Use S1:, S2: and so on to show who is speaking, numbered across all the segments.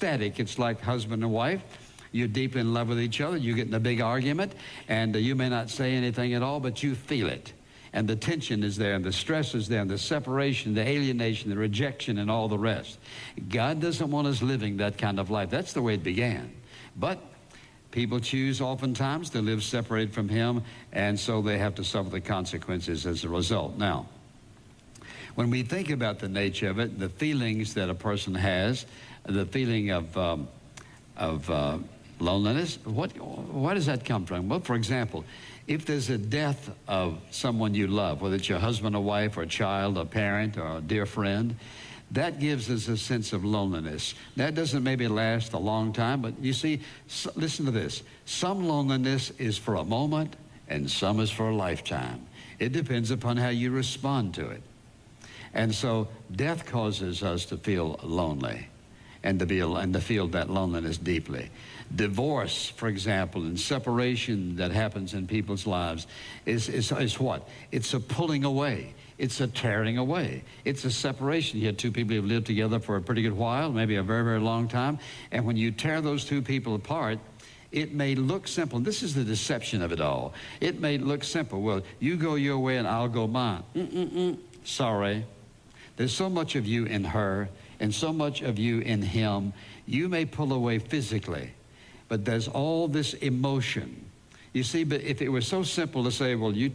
S1: ecstatic. It's like husband and wife. You're deeply in love with each other. You get in a big argument, and you may not say anything at all, but you feel it. And the tension is there, and the stress is there, and the separation, the alienation, the rejection, and all the rest. God doesn't want us living that kind of life. That's the way it began. But people choose oftentimes to live separated from Him, and so they have to suffer the consequences as a result. Now, when we think about the nature of it, the feelings that a person has, the feeling of loneliness, where does that come from? Well, for example, if there's a death of someone you love, whether it's your husband or wife or a child, a parent or a dear friend, that gives us a sense of loneliness. That doesn't maybe last a long time, but you see, listen to this. Some loneliness is for a moment and some is for a lifetime. It depends upon how you respond to it. And so death causes us to feel lonely and to feel that loneliness deeply. Divorce, for example, and separation that happens in people's lives is what? It's a pulling away. It's a tearing away. It's a separation. You had two people who've lived together for a pretty good while, maybe a very, very long time. And when you tear those two people apart, it may look simple. This is the deception of it all. It may look simple. Well, you go your way and I'll go mine. Sorry. There's so much of you in her and so much of you in him. You may pull away physically, but there's all this emotion. You see, but if it was so simple to say, well, you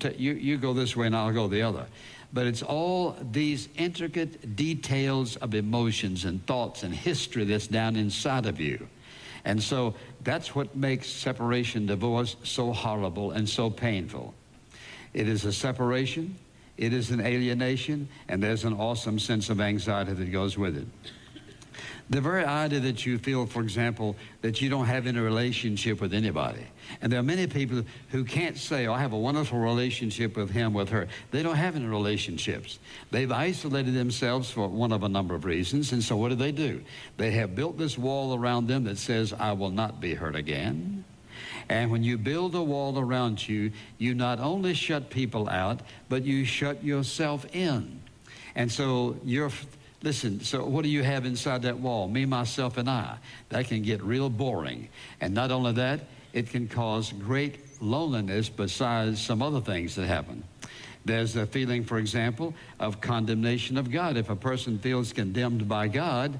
S1: go this way and I'll go the other. But it's all these intricate details of emotions and thoughts and history that's down inside of you. And so that's what makes separation, divorce, so horrible and so painful. It is a separation, it is an alienation, and there's an awesome sense of anxiety that goes with it. The very idea that you feel, for example, that you don't have any relationship with anybody. And there are many people who can't say, oh, I have a wonderful relationship with him, with her. They don't have any relationships. They've isolated themselves for one of a number of reasons. And so what do? They have built this wall around them that says, I will not be hurt again. And when you build a wall around you, you not only shut people out, but you shut yourself in. And so listen, so what do you have inside that wall? Me, myself, and I. That can get real boring. And not only that, it can cause great loneliness besides some other things that happen. There's a feeling, for example, of condemnation of God. If a person feels condemned by God,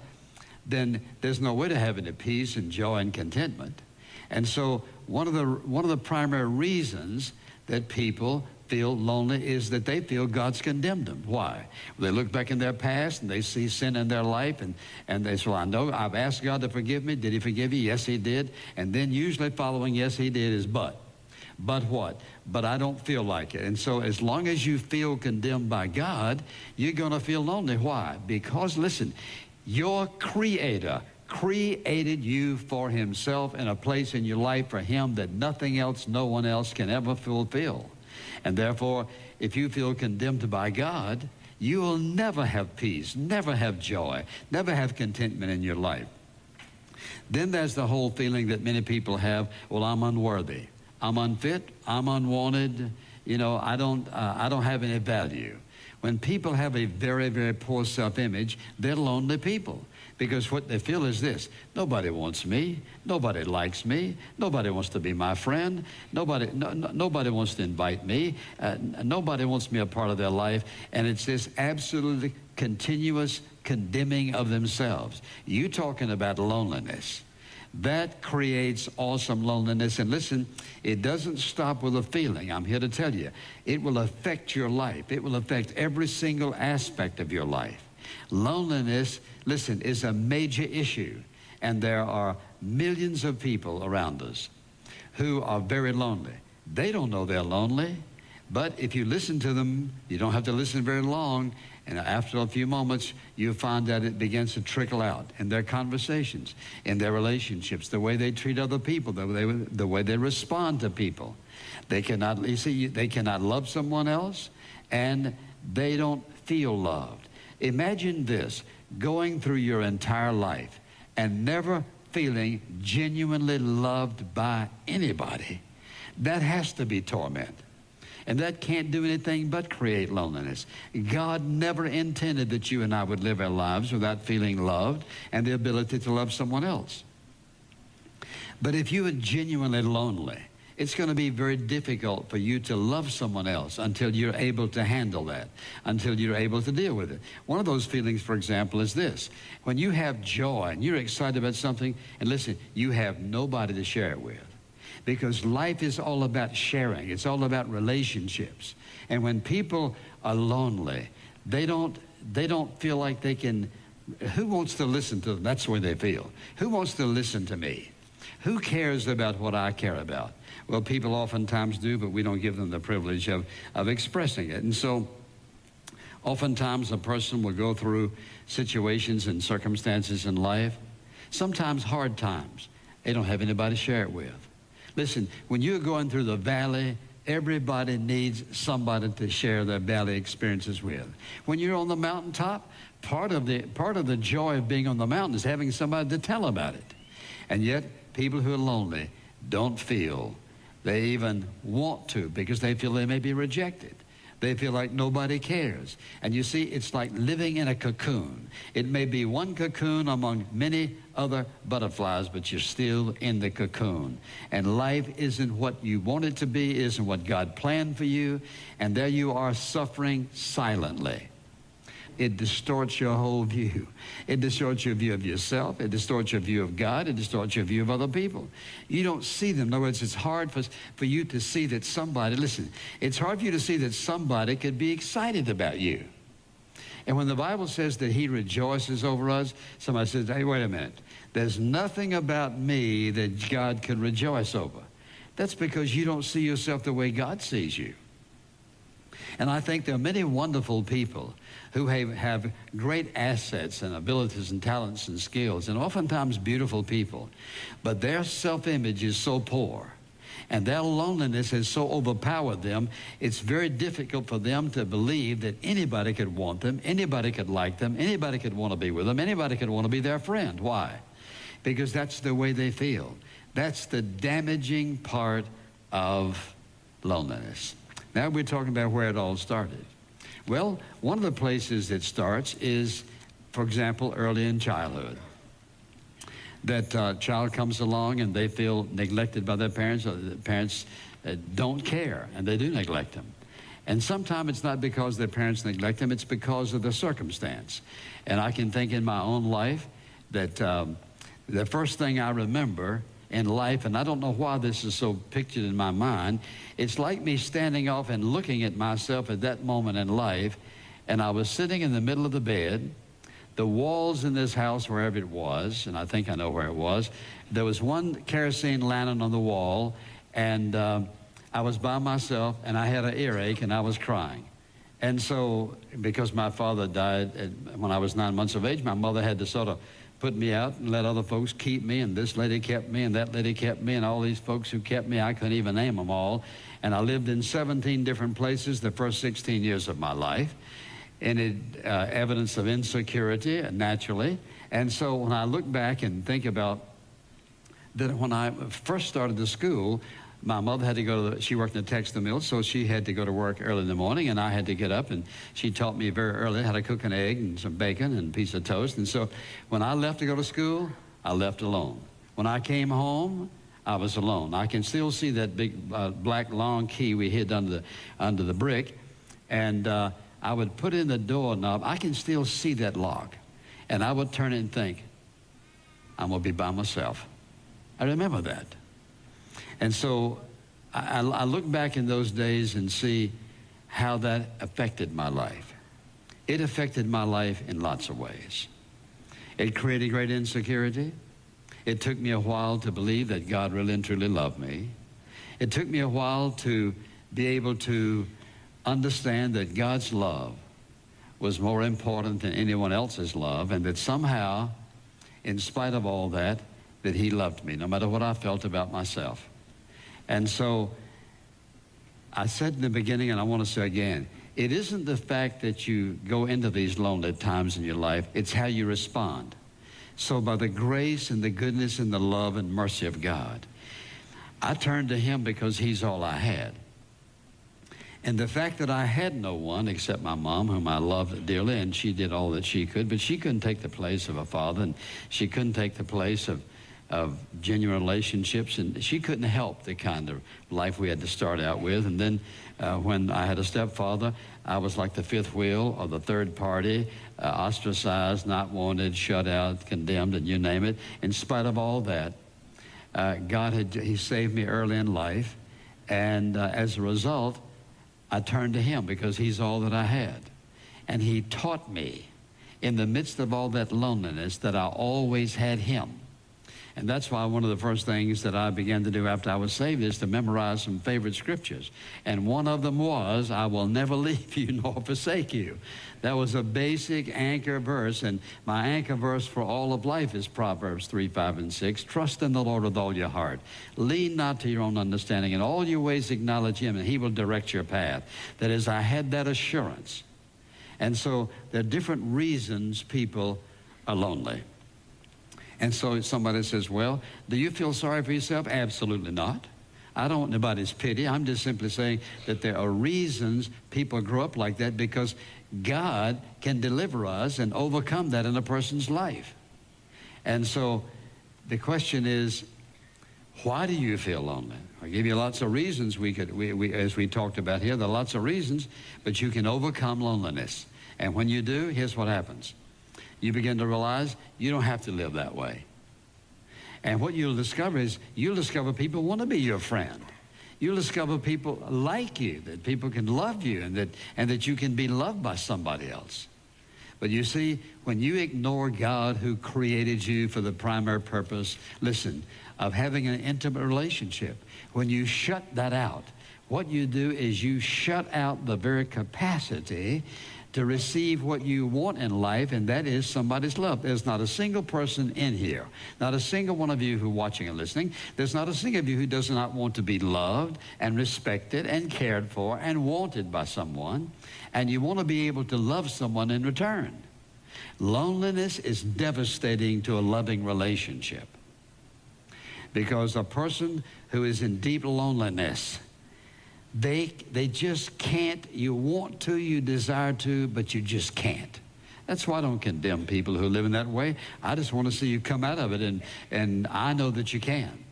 S1: then there's no way to have any peace and joy and contentment. And so one of the primary reasons that people feel lonely is that they feel God's condemned them. Why? They look back in their past and they see sin in their life and they say, well, I know I've asked God to forgive me. Did he forgive you? Yes, he did. And then usually following yes, he did is but. But what? But I don't feel like it. And so as long as you feel condemned by God, you're going to feel lonely. Why? Because, listen, your Creator created you for himself in a place in your life for him that nothing else, no one else can ever fulfill. And therefore, if you feel condemned by God, you will never have peace, never have joy, never have contentment in your life. Then there's the whole feeling that many people have, well, I'm unworthy, I'm unfit, I'm unwanted, I don't have any value. When people have a very, very poor self-image, they're lonely people. Because what they feel is this: nobody wants me, nobody likes me, nobody wants to be my friend, nobody wants to invite me, nobody wants me a part of their life, and it's this absolutely continuous condemning of themselves. You talking about loneliness. That creates awesome loneliness. And listen, it doesn't stop with a feeling. I'm here to tell you, it will affect your life. It will affect every single aspect of your life. Loneliness, listen, is a major issue. And there are millions of people around us who are very lonely. They don't know they're lonely, but if you listen to them, you don't have to listen very long, and after a few moments, you find that it begins to trickle out in their conversations, in their relationships, the way they treat other people, the way they respond to people. They cannot love someone else, and they don't feel loved. Imagine this, going through your entire life and never feeling genuinely loved by anybody. That has to be torment. And that can't do anything but create loneliness. God never intended that you and I would live our lives without feeling loved and the ability to love someone else. But if you are genuinely lonely, it's going to be very difficult for you to love someone else until you're able to handle that, until you're able to deal with it. One of those feelings, for example, is this. When you have joy and you're excited about something, and listen, you have nobody to share it with. Because life is all about sharing. It's all about relationships. And when people are lonely, they don't feel like they can. Who wants to listen to them? That's the way they feel. Who wants to listen to me? Who cares about what I care about? Well, people oftentimes do, but we don't give them the privilege of expressing it. And so oftentimes a person will go through situations and circumstances in life, sometimes hard times. They don't have anybody to share it with. Listen, when you're going through the valley, everybody needs somebody to share their valley experiences with. When you're on the mountaintop, part of the joy of being on the mountain is having somebody to tell about it. And yet, people who are lonely don't feel they even want to, because they feel they may be rejected. They feel like nobody cares. And you see, it's like living in a cocoon. It may be one cocoon among many other butterflies, but you're still in the cocoon. And life isn't what you want it to be, isn't what God planned for you. And there you are suffering silently. It distorts your whole view. It distorts your view of yourself. It distorts your view of God. It distorts your view of other people. You don't see them. In other words, it's hard for you to see that somebody, listen, it's hard for you to see that somebody could be excited about you. And when the Bible says that he rejoices over us, somebody says, hey, wait a minute. There's nothing about me that God could rejoice over. That's because you don't see yourself the way God sees you. And I think there are many wonderful people who have great assets and abilities and talents and skills, and oftentimes beautiful people. But their self-image is so poor, and their loneliness has so overpowered them, it's very difficult for them to believe that anybody could want them, anybody could like them, anybody could want to be with them, anybody could want to be their friend. Why? Because that's the way they feel. That's the damaging part of loneliness. Now we're talking about where it all started. Well, one of the places it starts is, for example, early in childhood. That child comes along and they feel neglected by their parents, or the parents don't care, and they do neglect them. And sometimes it's not because their parents neglect them, it's because of the circumstance. And I can think in my own life that the first thing I remember in life, and I don't know why this is so pictured in my mind, it's like me standing off and looking at myself at that moment in life, and I was sitting in the middle of the bed. The walls in this house, wherever it was, and I think I know where it was, there was one kerosene lantern on the wall, and I was by myself, and I had an earache, and I was crying. And so, because my father died when I was 9 months of age, my mother had to sort of put me out and let other folks keep me, and this lady kept me, and that lady kept me, and all these folks who kept me, I couldn't even name them all. And I lived in 17 different places the first 16 years of my life, and evidence of insecurity, naturally. And so when I look back and think about that, when I first started the school, my mother had to go to she worked in the textile mill, so she had to go to work early in the morning, and I had to get up, and she taught me very early how to cook an egg and some bacon and a piece of toast. And so when I left to go to school, I left alone. When I came home, I was alone. I can still see that big black long key we hid under the brick, and I would put in the doorknob. I can still see that lock, and I would turn it and think, I'm going to be by myself. I remember that. And so I look back in those days and see how that affected my life. It affected my life in lots of ways. It created great insecurity. It took me a while to believe that God really and truly loved me. It took me a while to be able to understand that God's love was more important than anyone else's love, and that somehow, in spite of all that, that he loved me, no matter what I felt about myself. And so I said in the beginning, and I want to say again, it isn't the fact that you go into these lonely times in your life, it's how you respond. So by the grace and the goodness and the love and mercy of God, I turned to him because he's all I had. And the fact that I had no one except my mom, whom I loved dearly, and she did all that she could, but she couldn't take the place of a father, and she couldn't take the place of genuine relationships, and she couldn't help the kind of life we had to start out with. And then when I had a stepfather, I was like the fifth wheel or the third party, ostracized, not wanted, shut out, condemned, and you name it. In spite of all that, He saved me early in life, and as a result, I turned to Him because He's all that I had. And He taught me in the midst of all that loneliness that I always had Him. And that's why one of the first things that I began to do after I was saved is to memorize some favorite scriptures. And one of them was, I will never leave you nor forsake you. That was a basic anchor verse. And my anchor verse for all of life is Proverbs 3, 5, and 6. Trust in the Lord with all your heart. Lean not to your own understanding. In all your ways acknowledge Him, and He will direct your path. That is, I had that assurance. And so there are different reasons people are lonely. And so somebody says, well, do you feel sorry for yourself? Absolutely not. I don't want anybody's pity. I'm just simply saying that there are reasons people grow up like that, because God can deliver us and overcome that in a person's life. And so the question is, why do you feel lonely? I'll give you lots of reasons as we talked about here. There are lots of reasons, but you can overcome loneliness. And when you do, here's what happens. You begin to realize you don't have to live that way. And what you'll discover is you'll discover people want to be your friend. You'll discover people like you, that people can love you, and that you can be loved by somebody else. But you see, when you ignore God who created you for the primary purpose, listen, of having an intimate relationship, when you shut that out, what you do is you shut out the very capacity to receive what you want in life, and that is somebody's love. There's not a single person in here, not a single one of you who are watching and listening, there's not a single of you who does not want to be loved and respected and cared for and wanted by someone, and you want to be able to love someone in return. Loneliness is devastating to a loving relationship, because a person who is in deep loneliness, they just can't. You want to, you desire to, but you just can't. That's why I don't condemn people who live in that way. I just want to see you come out of it, and I know that you can.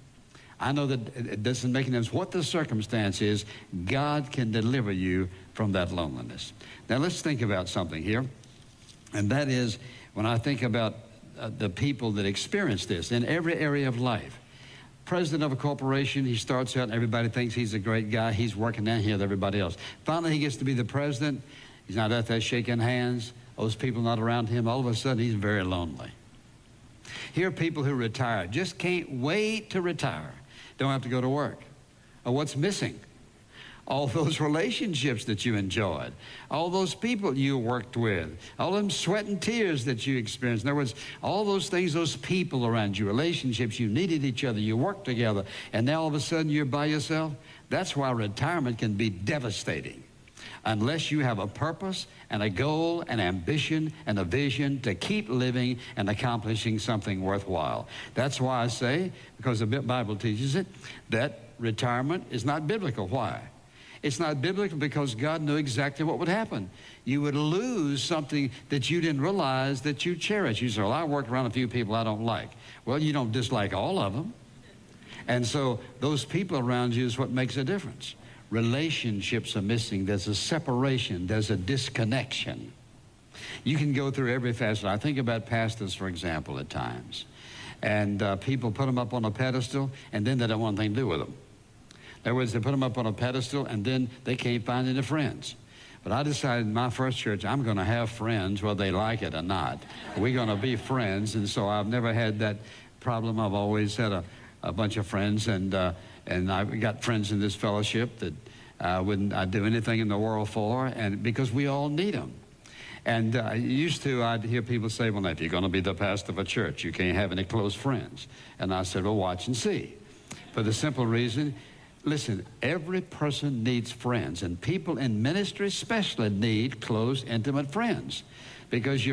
S1: I know that it doesn't make any difference what the circumstance is. God can deliver you from that loneliness. Now let's think about something here, and that is when I think about the people that experience this in every area of life. President of a corporation, he starts out and everybody thinks he's a great guy. He's working down here with everybody else. Finally, he gets to be the president. He's not out there shaking hands. Those people not around him. All of a sudden, he's very lonely. Here are people who retire, just can't wait to retire. Don't have to go to work. Or what's missing? All those relationships that you enjoyed, all those people you worked with, all them sweat and tears that you experienced. In other words, all those things, those people around you, relationships, you needed each other, you worked together, and now all of a sudden you're by yourself. That's why retirement can be devastating, unless you have a purpose and a goal and ambition and a vision to keep living and accomplishing something worthwhile. That's why I say, because the Bible teaches it, that retirement is not biblical. Why? It's not biblical because God knew exactly what would happen. You would lose something that you didn't realize that you cherish. You say, well, I work around a few people I don't like. Well, you don't dislike all of them. And so those people around you is what makes a difference. Relationships are missing. There's a separation. There's a disconnection. You can go through every facet. I think about pastors, for example, at times. And people put them up on a pedestal, and then they don't want anything to do with them. In other words, they put them up on a pedestal, and then they can't find any friends. But I decided in my first church, I'm going to have friends, whether they like it or not. We're going to be friends, and so I've never had that problem. I've always had a bunch of friends, and I've got friends in this fellowship that I'd do anything in the world for, and because we all need them. And I'd hear people say, well, if you're going to be the pastor of a church, you can't have any close friends. And I said, well, watch and see. For the simple reason, listen, every person needs friends, and people in ministry especially need close, intimate friends, because you're